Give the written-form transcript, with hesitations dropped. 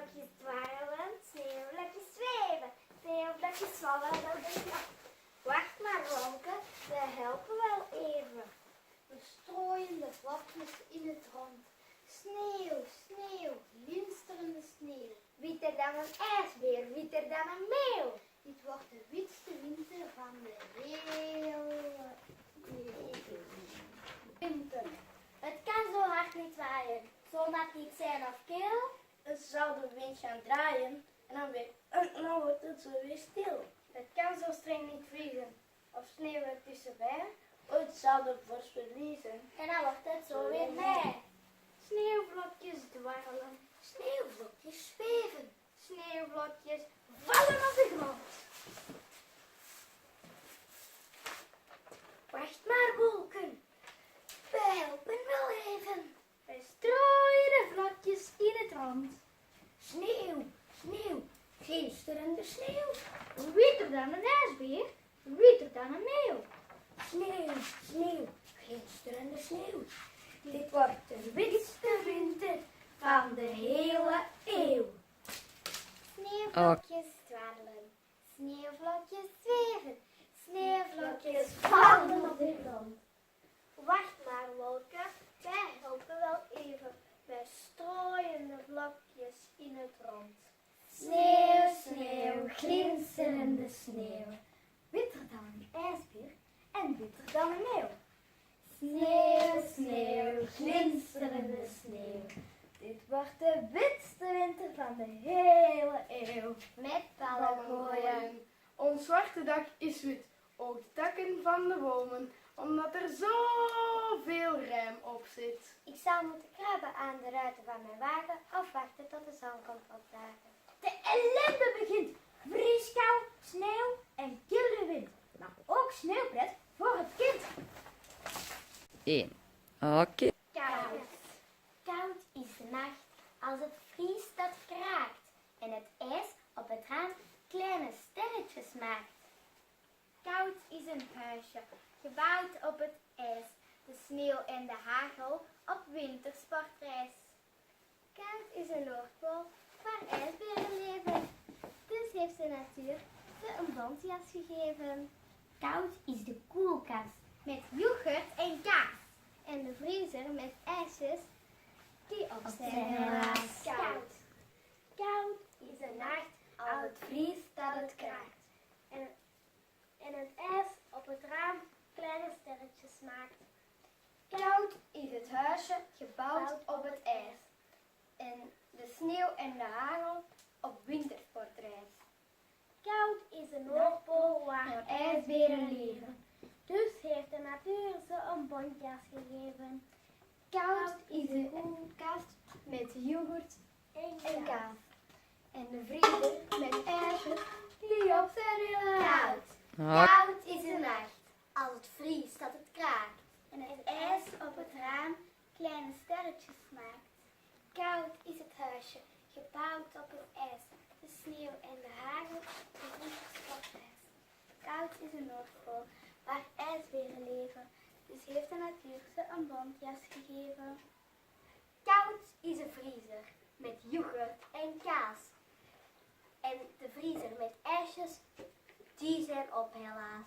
Sneeuwvlokjes dwarrelen, sneeuwvlokjes zweven, sneeuwvlokjes vallen door de grond. Wacht maar, wolken, we helpen wel even. We strooien de vlakjes in het rond. Sneeuw, sneeuw, glinsterende sneeuw. Witter dan een ijsbeer, witter dan een meeuw. Dit wordt de witste winter van de hele winter. Het kan zo hard niet waaien, zo nat niet zijn of kil. Het zal de wind gaan draaien en dan wordt het zo weer stil. Het kan zo streng niet vriezen of sneeuwen tussenbij. Ooit zal de vorst verliezen. En dan wordt het zo weer mei. Sneeuwvlokjes dwarrelen, Sneeuwvlokjes zweven, sneeuwvlokjes vallen op de grond. wacht maar, wolken, we helpen wel even. Wij strooien de vlokjes in het rond. Sneeuw, sneeuw, glinsterende sneeuw. Witter dan een ijsbeer, witter dan een meeuw. Sneeuw, sneeuw, glinsterende sneeuw. Dit wordt de witste winter van de hele eeuw. Sneeuwvlokjes dwarrelen, sneeuwvlokjes zweven, sneeuwvlokjes vallen op de grond. Wacht maar, wolken, wij helpen wel even. Wij strooien de vlokjes in het rond. Sneeuw, sneeuw, glinsterende sneeuw. Witter dan een ijsbeer en witter dan een meeuw. Sneeuw, sneeuw, glinsterende sneeuw. Dit wordt de witste winter van de hele eeuw. Met palmgooien. Ons zwarte dak is wit, ook de takken van de bomen, omdat er zoveel rijm op zit. Ik zou moeten krabben aan de ruiten van mijn wagen of wachten tot de zon komt opdagen. De ellende begint. Vrieskou, sneeuw en kille wind. Maar ook sneeuwpret voor het kind. 1. Oké. Koud. Koud is de nacht als het vriest dat kraakt en het ijs op het raam kleine sterretjes maakt. Koud is een huisje gebouwd op het ijs, de sneeuw en de hagel op wintersportreis. Koud is een noordpool waar ijsberen leven, dus heeft de natuur ze een bontjas gegeven. Koud is de koelkast met yoghurt en kaas en de vriezer met ijsjes die op zijn helaas koud. Koud is de nacht als het vriest dat het kraakt en het ijs op het raam kleine sterretjes maakt. Koud is het huisje gebouwd op het ijs en de sneeuw en de hagel op wintersportreis. Koud is de Noordpool waar ijsberen leven, dus heeft de natuur ze een bontjas gegeven. Koud is de koelkast met yoghurt en kaas en de vriezer met ijsjes die op zijn helaas. Koud is de nacht als het vriest dat het kraakt en het ijs op het raam kleine sterretjes maakt. Koud is het huisje gebouwd op het ijs, de sneeuw en de hagel de wintersportreis. Koud is de Noordpool waar ijsberen leven, dus heeft de natuur ze een bontjas gegeven. Koud is een vriezer met yoghurt en kaas en de vriezer met ijsjes, die zijn op helaas.